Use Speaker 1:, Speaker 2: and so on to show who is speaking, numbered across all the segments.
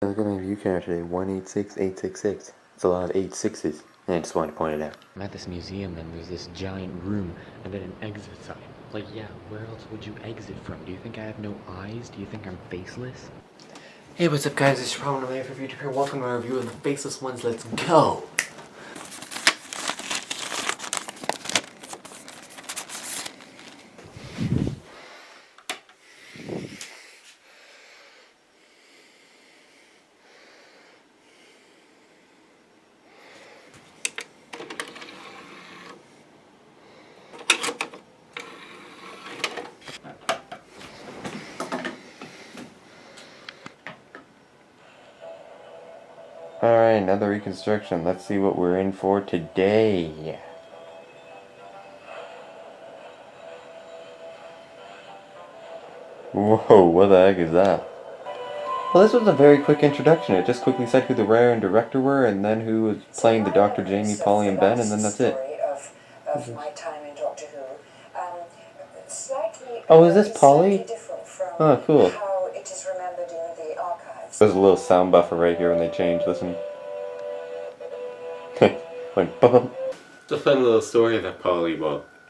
Speaker 1: Look at my view count today, 186866. It's a lot of 8 sixes. And I just wanted to point it out.
Speaker 2: I'm at this museum and there's this giant room and then an exit sign. Like, yeah, where else would you exit from? Do you think I have no eyes? Do you think I'm faceless?
Speaker 1: Hey, what's up guys, it's Sean from FACELESS ONES here. Welcome to my review of the Faceless Ones. Let's go! Alright, another reconstruction. Let's see what we're in for today. Whoa, what the heck is that? Well, this was a very quick introduction. It just quickly said who the writer and director were, and then who was playing the Dr. Jamie, Polly, and Ben, and then that's it.
Speaker 3: Of my time in Doctor Who.
Speaker 1: Oh, is this Polly? Oh, cool.
Speaker 3: How it is remembered in the archives.
Speaker 1: There's a little sound buffer right here when they change. Listen. Went bum. It's a fun little story that Polly,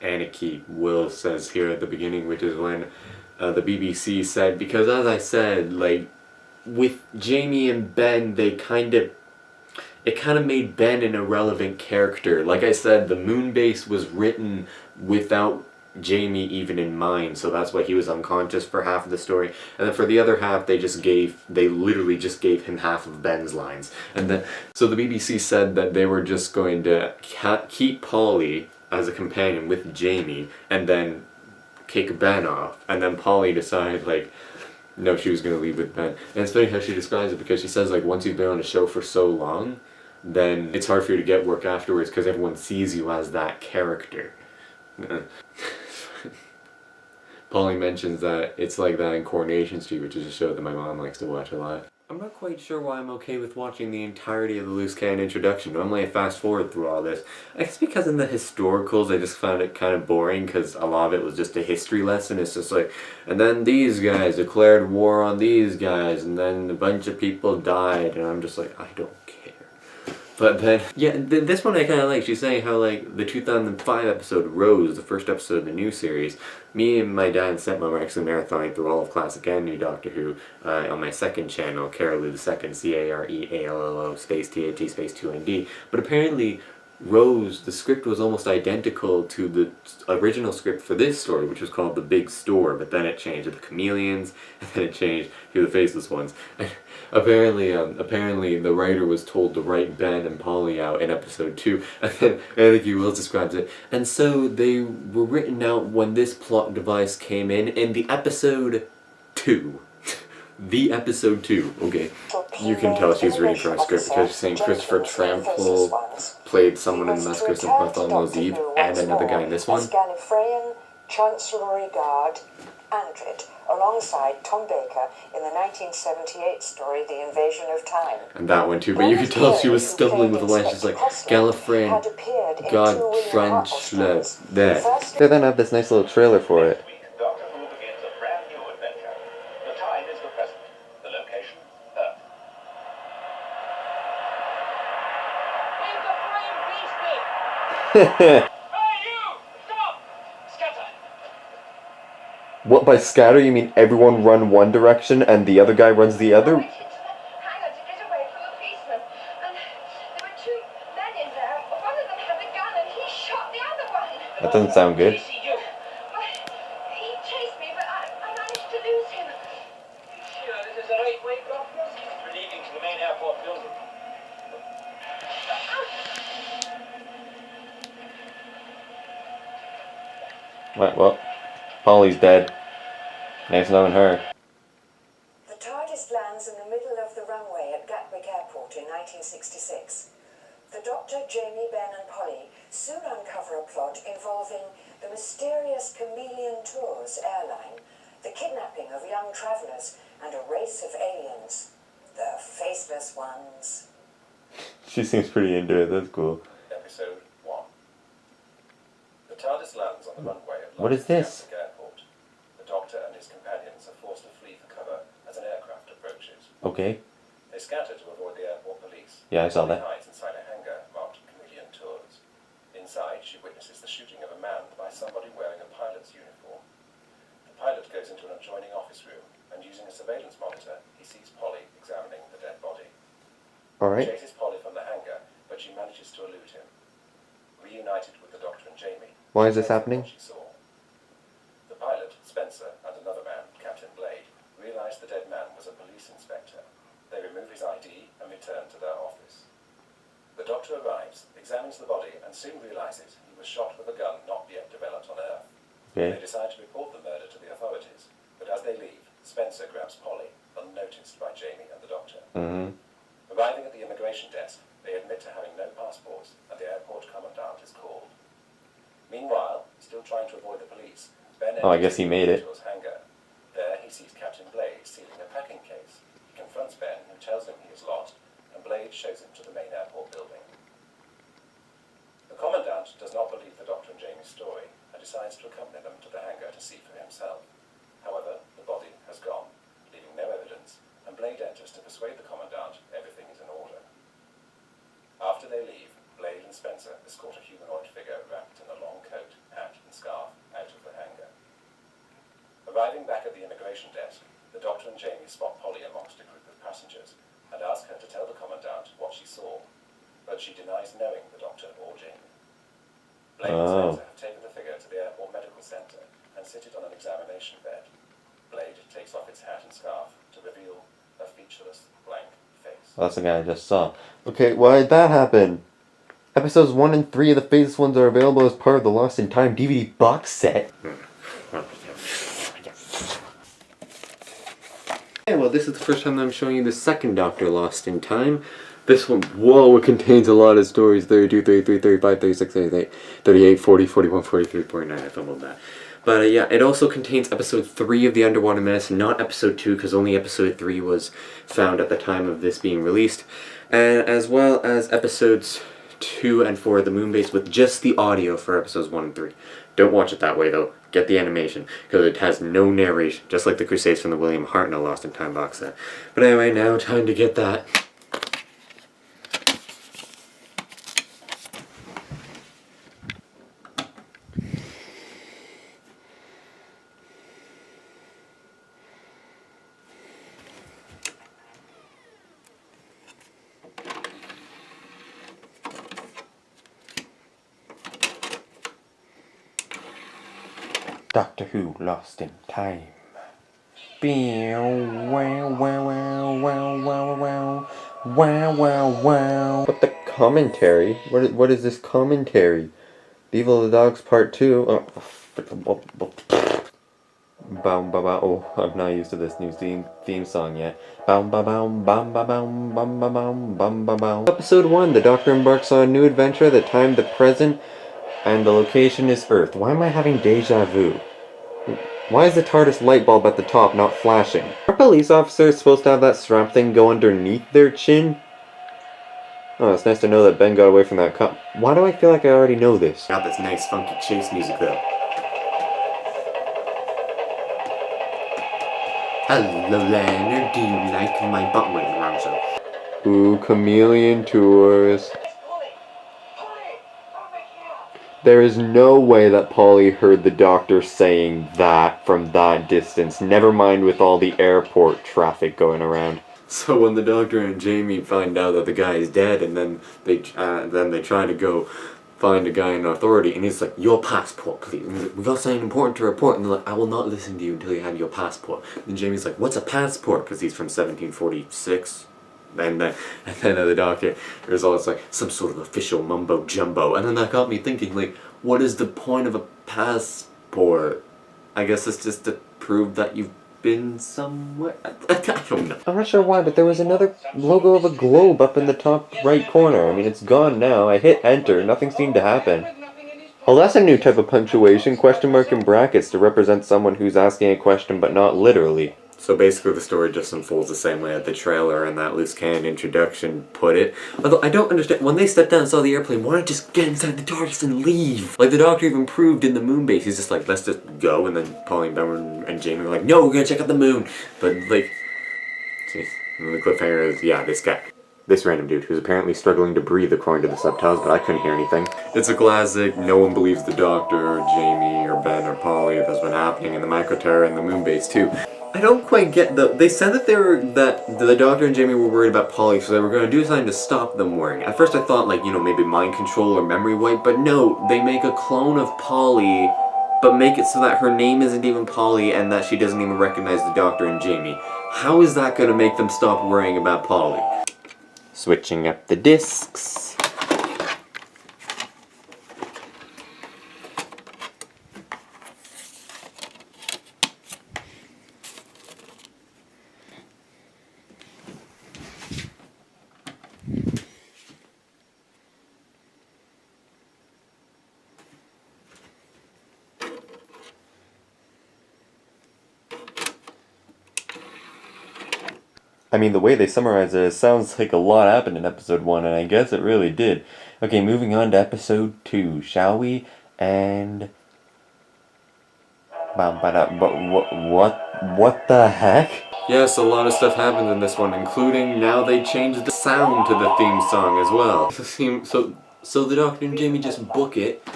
Speaker 1: Anarchy Will says here at the beginning, which is when the BBC said, because as I said, like, with Jamie and Ben, it kind of made Ben an irrelevant character. Like I said, the Moonbase was written without Jamie even in mind, so that's why he was unconscious for half of the story, and then for the other half they literally just gave him half of Ben's lines. And then so the BBC said that they were just going to keep Polly as a companion with Jamie and then kick Ben off, and then Polly decided, like, no, she was going to leave with Ben. And it's funny how she describes it, because she says, like, once you've been on a show for so long, then it's hard for you to get work afterwards because everyone sees you as that character. Polly mentions that it's like that in Coronation Street, which is a show that my mom likes to watch a lot. I'm not quite sure why I'm okay with watching the entirety of the Loose Cannon introduction. Normally I fast forward through all this. I guess because in the historicals I just found it kind of boring, because a lot of it was just a history lesson. It's just like, and then these guys declared war on these guys, and then a bunch of people died, and I'm just like, I don't care. But then, yeah, this one I kind of like. She's saying how, like, the 2005 episode, Rose, the first episode of the new series, me and my dad and stepmom were actually marathoning through all of Classic and New Doctor Who on my second channel, Carolou II, Careallo, space TAT, space 2ND. But apparently, Rose, the script was almost identical to the original script for this story, which was called The Big Store, but then it changed to The Chameleons, and then it changed to The Faceless Ones. And apparently the writer was told to write Ben and Polly out in episode 2, and then Anarchy Will describes it. And so they were written out when this plot device came in the episode 2. The episode 2, okay. You can tell she's reading from a script because she's saying Christopher Trample played someone in the Massacre of Bartholomew's Eve and another guy in this one.
Speaker 3: Gallifreyan Chancellery Guard Andrit, alongside Tom Baker in the 1978 story The Invasion of Time.
Speaker 1: And that one too, but you could tell she was stumbling with the line. She's like, Gallifreyan God Franchler. There. They then have this nice little trailer for it.
Speaker 4: Hey, you! Stop! Scatter!
Speaker 1: What, by scatter you mean everyone run one direction and the other guy runs the other?
Speaker 4: Hangar to get away from the policeman, and there were two men in there. One of them had a gun and he shot the other one.
Speaker 1: That doesn't sound good.
Speaker 4: He chased me, but I managed to lose him. Sure, this is the right way, Doctor? We're leaving to the main airport building.
Speaker 1: Well, Polly's dead. Nice knowing her.
Speaker 3: The TARDIS lands in the middle of the runway at Gatwick Airport in 1966. The Doctor, Jamie, Ben and Polly soon uncover a plot involving the mysterious Chameleon Tours airline, the kidnapping of young travellers, and a race of aliens. The Faceless Ones.
Speaker 1: She seems pretty into it, that's cool.
Speaker 5: Episode 1. The TARDIS lands on the runway at
Speaker 1: What is this?
Speaker 5: Gatwick Airport. The Doctor and his companions are forced to flee for cover as an aircraft approaches.
Speaker 1: Okay.
Speaker 5: They scatter to avoid the airport police.
Speaker 1: Yeah, I saw
Speaker 5: Polly
Speaker 1: that.
Speaker 5: hides inside a hangar marked Chameleon Tours. Inside, she witnesses the shooting of a man by somebody wearing a pilot's uniform. The pilot goes into an adjoining office room, and using a surveillance monitor, he sees Polly examining the dead body.
Speaker 1: Alright.
Speaker 5: He chases Polly from the hangar, but she manages to elude him. Reunited with the Doctor and Jamie,
Speaker 1: Why is
Speaker 5: she
Speaker 1: this
Speaker 5: tells them
Speaker 1: happening?
Speaker 5: what she saw. The pilot, Spencer, and another man, Captain Blade, realize the dead man was a police inspector. They remove his ID and return to their office. The Doctor arrives, examines the body, and soon realizes he was shot with a gun not yet developed on Earth. They
Speaker 1: Okay.
Speaker 5: decide to report the murder to the authorities, but as they leave, Spencer grabs Polly, unnoticed by Jamie and the Doctor.
Speaker 1: Mm-hmm.
Speaker 5: Arriving at the immigration desk, they admit to having no passports, and the airport commandant is called. Meanwhile, still trying to avoid the police, Ben
Speaker 1: Oh, I guess he made it.
Speaker 5: to his hangar. There he sees Captain Blade sealing a packing case. He confronts Ben, who tells him he is lost, and Blade shows him to the main airport building. The commandant does not believe the Doctor and Jamie's story, and decides to accompany them to the hangar to see for himself. However, the body has gone, leaving no evidence, and Blade enters to persuade the commandant everything is in order. After they leave, Blade and Spencer escort a humanoid figure wrapped in a long coat, hat, and scarf out of the hangar. Arriving back at the immigration desk, the Doctor and Jamie spot Polly amongst a group of passengers and ask her to tell the commandant what she saw, but she denies knowing the Doctor or Jamie. Blade and Spencer have taken the figure to the airport medical centre and sit it on an examination bed. Blade takes off its hat and scarf to reveal a featureless, blank face.
Speaker 1: That's the guy I just saw. Okay, why did that happen? Episodes 1 and 3 of the Faceless Ones are available as part of the Lost in Time DVD box set. Yeah, well, this is the first time that I'm showing you the second Doctor Lost in Time. This one, whoa, it contains a lot of stories. 32, 33, 35, 36, 38, 38, 40, 41, 43, 49, I fumbled that. But yeah, it also contains episode 3 of The Underwater Menace, not episode 2, because only episode 3 was found at the time of this being released. And as well as episodes 2 and 4 of The Moonbase with just the audio for episodes 1 and 3. Don't watch it that way though, get the animation, because it has no narration, just like the Crusades from the William Hartnell Lost in Time box set. But anyway, now time to get that. Doctor Who Lost in Time. But the commentary? What is this commentary? The Evil of the Dogs Part 2. Oh, oh, I'm not used to this new theme song yet. Episode 1, the Doctor embarks on a new adventure, the time the present, and the location is Earth. Why am I having deja vu? Why is the TARDIS light bulb at the top not flashing? Are police officers supposed to have that strap thing go underneath their chin? Oh, it's nice to know that Ben got away from that cop. Why do I feel like I already know this? Got this nice funky chase music though. Hello Leonard, do you like my butt? Wait, wrong show. Ooh, Chameleon Tours. There is no way that Polly heard the Doctor saying that from that distance, never mind with all the airport traffic going around. So when the Doctor and Jamie find out that the guy is dead, and then they try to go find a guy in authority, and he's like, your passport please. And he's like, we got something important to report, and they're like, I will not listen to you until you have your passport. And Jamie's like, what's a passport? Because he's from 1746. And then the Doctor is always like, some sort of official mumbo jumbo. And then that got me thinking, like, what is the point of a passport? I guess it's just to prove that you've been somewhere. I don't know. I'm not sure why, but there was another logo of a globe up in the top right corner. I mean, it's gone now. I hit enter. Nothing seemed to happen. Oh, that's a new type of punctuation. Question mark in brackets to represent someone who's asking a question but not literally. So basically the story just unfolds the same way that the trailer and that loose cannon introduction put it. Although I don't understand, when they stepped down and saw the airplane, why not just get inside the TARDIS and leave? Like the Doctor even proved in the Moonbase, he's just like, let's just go, and then Pauline, Ben and Jamie were like, no, we're gonna check out the moon. But like, jeez. And the cliffhanger is, yeah, this guy. This random dude who's apparently struggling to breathe according to the subtitles, but I couldn't hear anything. It's a classic, no one believes the Doctor, or Jamie, or Ben, or Polly that's been happening in the Microterra and the moon base too. I don't quite get they said that the Doctor and Jamie were worried about Polly, so they were going to do something to stop them worrying. At first I thought, like, you know, maybe mind control or memory wipe, but no, they make a clone of Polly, but make it so that her name isn't even Polly and that she doesn't even recognize the Doctor and Jamie. How is that going to make them stop worrying about Polly? Switching up the discs. I mean, the way they summarize it sounds like a lot happened in episode 1, and I guess it really did. Okay, moving on to episode 2, shall we? And... But what the heck? Yes, a lot of stuff happened in this one, including now they changed the sound to the theme song as well. So the Doctor and Jamie just book it,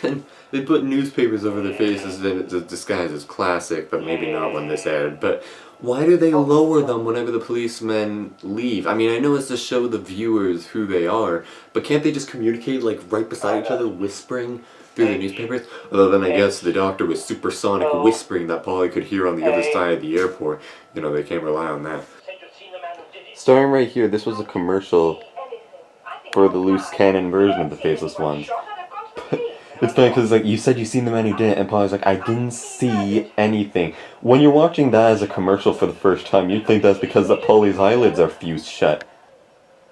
Speaker 1: and they put newspapers over their faces to disguise as classic, but maybe not when this aired. But why do they lower them whenever the policemen leave? I mean, I know it's to show the viewers who they are, but can't they just communicate, like, right beside each other, whispering through the newspapers? Other than, I guess, the Doctor was supersonic whispering that Polly could hear on the other side of the airport. You know, they can't rely on that. Starting right here, this was a commercial for the loose cannon version of the Faceless Ones. It's funny because, like, you said you seen the man who did it, and Polly's like, I didn't see anything. When you're watching that as a commercial for the first time, you'd think that's because that Polly's eyelids are fused shut.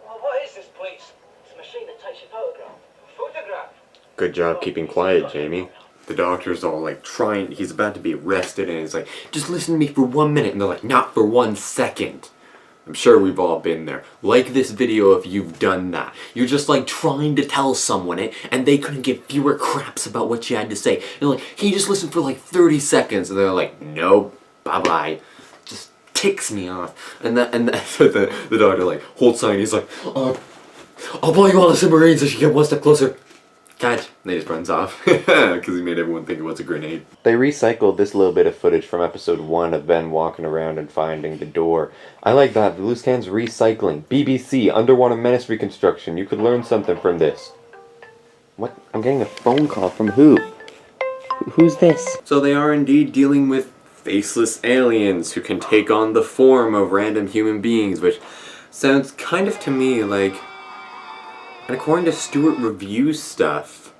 Speaker 6: Well, what is this place? It's a machine that takes your photograph. A photograph?
Speaker 1: Good job keeping quiet, Jamie. The Doctor's all, like, trying, he's about to be arrested, and he's like, just listen to me for 1 minute, and they're like, not for 1 second. I'm sure we've all been there. Like this video if you've done that. You're just like trying to tell someone it and they couldn't give fewer craps about what you had to say. You're like, can you just listen for like 30 seconds? And they're like, nope, bye-bye. Just ticks me off. And so the Doctor like holds sign, he's like, I'll buy you all the submarines if you get 1 step closer. Catch. And he just runs off. Because he made everyone think it was a grenade. They recycled this little bit of footage from episode 1 of Ben walking around and finding the door. I like that. The loose cannon's recycling. BBC, Underwater Menace reconstruction. You could learn something from this. What? I'm getting a phone call from who? Who's this? So they are indeed dealing with faceless aliens who can take on the form of random human beings, which sounds kind of to me like... And according to Stewart Review stuff,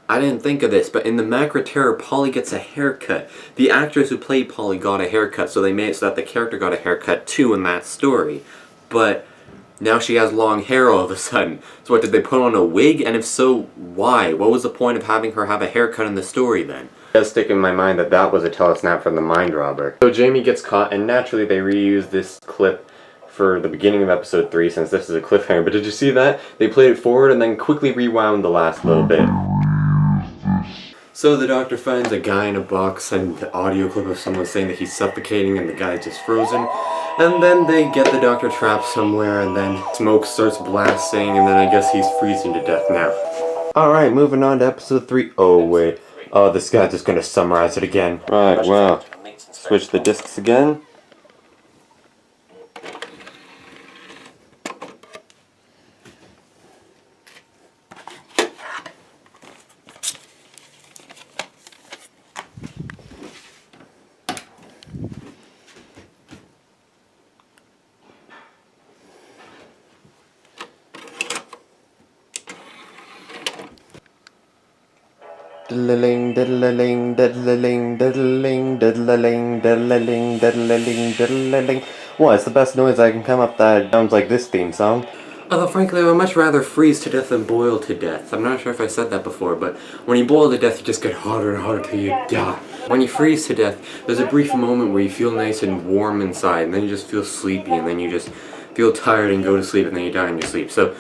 Speaker 1: I didn't think of this, but in the Microterra, Polly gets a haircut. The actress who played Polly got a haircut, so they made it so that the character got a haircut too in that story. But now she has long hair all of a sudden. So what, did they put on a wig? And if so, why? What was the point of having her have a haircut in the story then? It does stick in my mind that that was a telesnap from the Mind Robber. So Jamie gets caught, and naturally they reuse this clip for the beginning of episode 3, since this is a cliffhanger. But did you see that? They played it forward and then quickly rewound the last little bit. So the Doctor finds a guy in a box and the audio clip of someone saying that he's suffocating and the guy's just frozen. And then they get the Doctor trapped somewhere and then smoke starts blasting and then I guess he's freezing to death now. Alright, moving on to episode 3. Oh wait. Oh, this guy's just gonna summarize it again. Right, well. Switch the discs again. Diddling, diddling, diddling, diddling, diddling, diddling, diddling, diddling. Well, it's the best noise I can come up that sounds like this theme song. Although frankly, I would much rather freeze to death than boil to death. I'm not sure if I said that before, but when you boil to death, you just get hotter and hotter till you die. When you freeze to death, there's a brief moment where you feel nice and warm inside, and then you just feel sleepy, and then you just feel tired and go to sleep, and then you die in your sleep. So,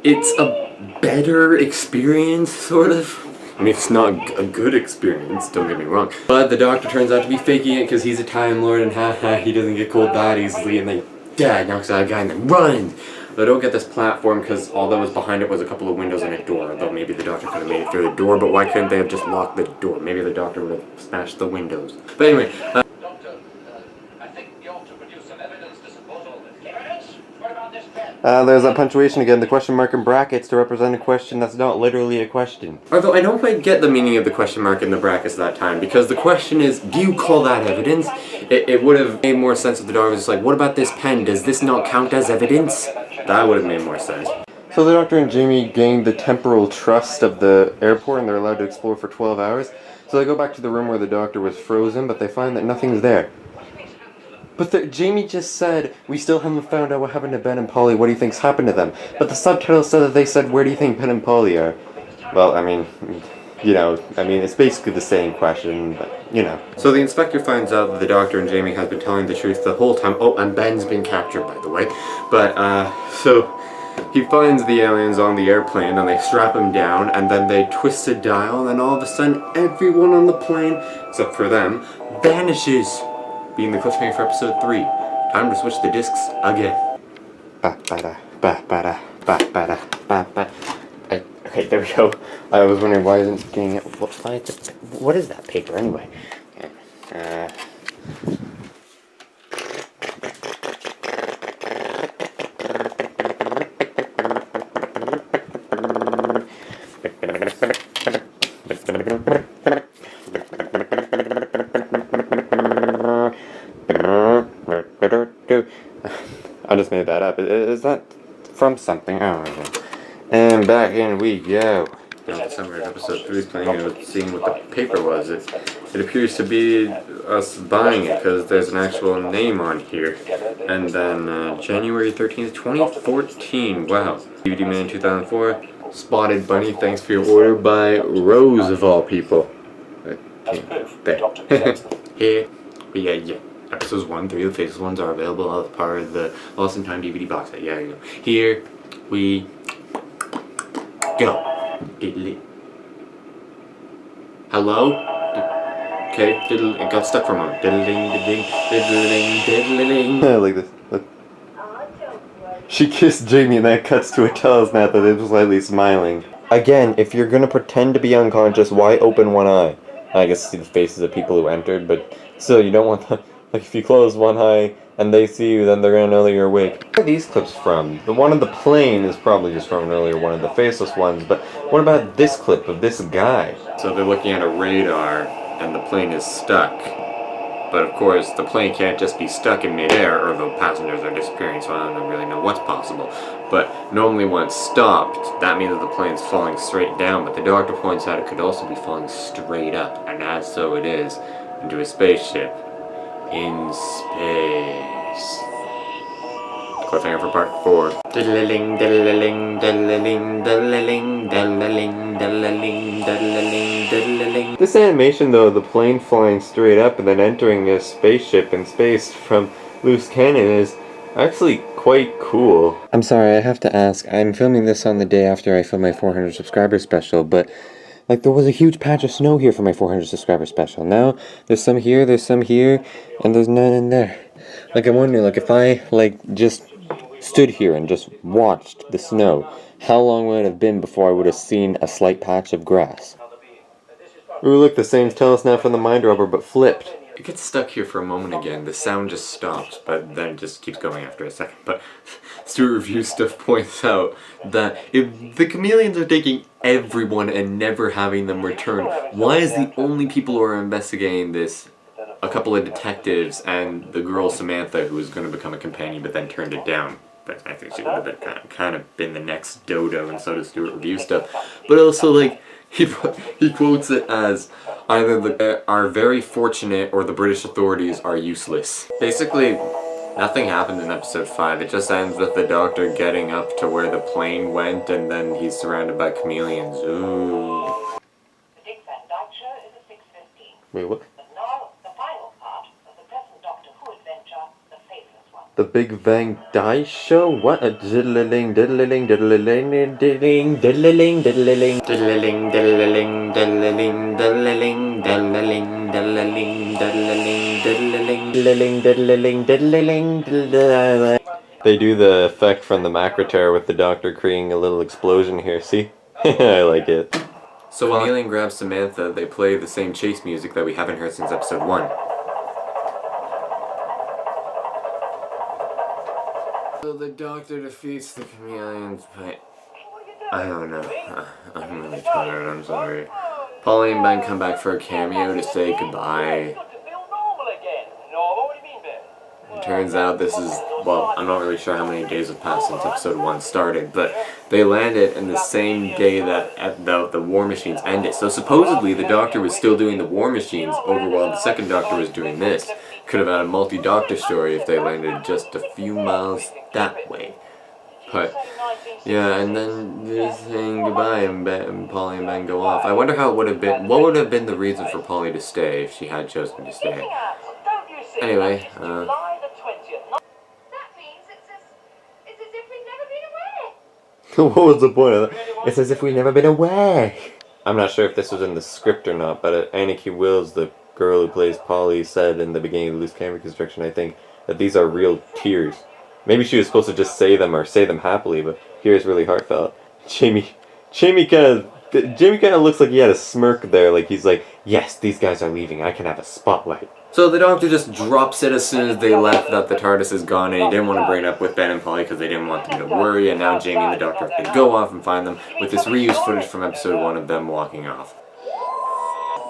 Speaker 1: it's a better experience, sort of. I mean, it's not a good experience, don't get me wrong. But the Doctor turns out to be faking it because he's a Time Lord and haha, he doesn't get cold that easily and they Dad knocks out a guy and then runs. They don't get this platform because all that was behind it was a couple of windows and a door. Though maybe the doctor could have made it through the door, but why couldn't they have just locked the door? Maybe the doctor would have smashed the windows. But anyway.
Speaker 5: Doctor, I think you ought to produce some evidence to support all this. Evidence? What about this pen?
Speaker 1: There's that punctuation again, the question mark in brackets to represent a question that's not literally a question. Although I don't quite get the meaning of the question mark in the brackets that time, because the question is, do you call that evidence? It would have made more sense if the doctor was just like, what about this pen? Does this not count as evidence? That would have made more sense. So the doctor and Jamie gained the temporal trust of the airport and they're allowed to explore for 12 hours. So they go back to the room where the doctor was frozen, but they find that nothing's there. But Jamie just said, we still haven't found out what happened to Ben and Polly, what do you think's happened to them? But the subtitle said that they said, where do you think Ben and Polly are? Well, I mean, it's basically the same question, but, So the inspector finds out that the doctor and Jamie has been telling the truth the whole time. Oh, and Ben's been captured, by the way. But, so he finds the aliens on the airplane and they strap him down and then they twist a dial and then all of a sudden everyone on the plane, except for them, vanishes. Being the cliffhanger for episode 3. Time to switch the discs again. Okay, there we go. I was wondering why isn't it getting it. What is that paper anyway? I just made that up. Is that from something? I don't know. And back in we go. The summary of episode 3 is playing, seeing what the paper was. It appears to be us buying it because there's an actual name on here. And then January 13th, 2014. Wow. DVD Man 2004. Spotted Bunny. Thanks for your order by Rose of all people. There. Here. Yeah. Episodes 1 through the Faceless Ones are available as part of the Lost in Time DVD box set. Yeah, you go. Here we go. Hello? Okay, it got stuck for a moment. I like this. Look. She kissed Jamie and that cuts to a telesnap that is slightly smiling. Again, if you're gonna pretend to be unconscious, why open one eye? I guess see the faces of people who entered, but still, you don't want the... Like, if you close one eye and they see you, then they're gonna know that you're awake. Where are these clips from? The one of the plane is probably just from an earlier one of the Faceless Ones, but what about this clip of this guy? So they're looking at a radar, and the plane is stuck. But of course, the plane can't just be stuck in midair, or the passengers are disappearing, so I don't really know what's possible. But normally when it's stopped, that means that the plane's falling straight down, but the doctor points out it could also be falling straight up, and as so it is, into a spaceship. In space. Cliffhanger for part 4. Diddling, diddling, diddling, diddling, diddling, diddling, diddling, diddling. This animation though, the plane flying straight up and then entering a spaceship in space from loose cannon is actually quite cool. I'm sorry, I have to ask. I'm filming this on the day after I filmed my 400 subscriber special, but like, there was a huge patch of snow here for my 400 subscriber special. Now, there's some here, and there's none in there. Like, I'm wondering, like, if I, just stood here and just watched the snow, how long would it have been before I would have seen a slight patch of grass? Ooh, look, the same telesnap from the mind rubber, but flipped. It gets stuck here for a moment again. The sound just stops, but then it just keeps going after a second. But Stuart Review Stuff points out that if the chameleons are taking everyone and never having them return, why is the only people who are investigating this a couple of detectives and the girl Samantha, who was going to become a companion but then turned it down? But I think she would have been kind of been the next Dodo, and so does Stuart Review Stuff. But also, like, he quotes it as either they are very fortunate or the British authorities are useless. Basically, nothing happened in episode 5. It just ends with the doctor getting up to where the plane went and then he's surrounded by chameleons. Ooh.
Speaker 3: The Dick Van Dyke Show is at 6:15.
Speaker 1: Wait, what?
Speaker 3: But now, the final part of the present Doctor Who adventure, The Faceless Ones.
Speaker 1: The Big Van Dyke Show? What? A diddling, diddling, diddling, diddling, diddling, diddling, diddling, diddling, diddling, diddling, diddling, diddling, diddling, diddling, diddling, diddling, diddling, diddling. They do the effect from the macro terror with the Doctor creating a little explosion here, see? I like it. So when Alien grabs Samantha, they play the same chase music that we haven't heard since episode 1. So the Doctor defeats the chameleons, but I don't know. I'm really tired, I'm sorry. Polly and Ben come back for a cameo to say goodbye. It turns out this is, well, I'm not really sure how many days have passed since episode 1 started, but they landed in the same day that the War Machines ended. So supposedly the Doctor was still doing the War Machines over while the second Doctor was doing this. Could have had a multi-Doctor story if they landed just a few miles that way. But yeah, and then they're saying goodbye and Polly and Ben go off. I wonder how it would have been, what would have been the reason for Polly to stay if she had chosen to stay. Anyway,
Speaker 4: That means it's as if we've never been away.
Speaker 1: what was the point of that? It's as if we've never been away. I'm not sure if this was in the script or not, but Anneke Wills, the girl who plays Polly, said in the beginning of the loose camera construction, I think, that these are real tears. Maybe she was supposed to just say them or say them happily, but here it's really heartfelt. Jamie kind of looks like he had a smirk there, like he's like, yes, these guys are leaving, I can have a spotlight. So the Doctor just drops it as soon as they left that the TARDIS is gone, and he didn't want to bring it up with Ben and Polly because they didn't want them to worry, and now Jamie and the Doctor have to go off and find them with this reused footage from episode 1 of them walking off.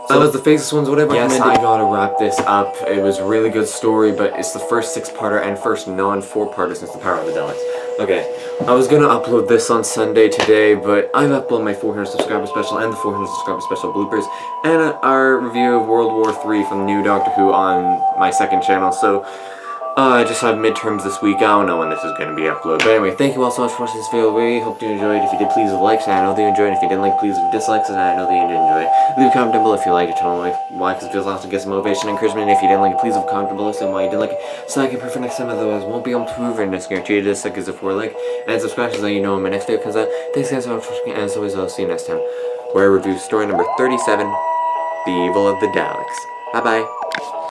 Speaker 1: So that was the Faceless Ones, whatever. Yes, I gotta wrap this up. It was a really good story, but it's the first 6-parter and first non-4-parter since the Power of the Daleks. Okay, I was gonna upload this on Sunday today, but I've uploaded my 400 subscriber special and the 400 subscriber special bloopers, and our review of World War III from New Doctor Who on my second channel, so I just have midterms this week. I don't know when this is going to be uploaded. But anyway, thank you all so much for watching this video. We hope you enjoyed. If you did, please leave likes, and I know that you enjoyed. If you didn't like, please leave dislikes, and I know that you did enjoy. Leave a comment down below if you liked it. Tell me why, because it feels awesome to get some motivation and encouragement. And if you didn't like it, please leave a comment below saying why you didn't like it, so I can prove for next time. Otherwise, won't be able to prove it. And it's guaranteed this is a 4 like, and subscribe so that you know when my next video comes out. Thanks guys so much for watching, and as always, I'll see you next time, where I review story number 37, The Evil of the Daleks. Bye bye.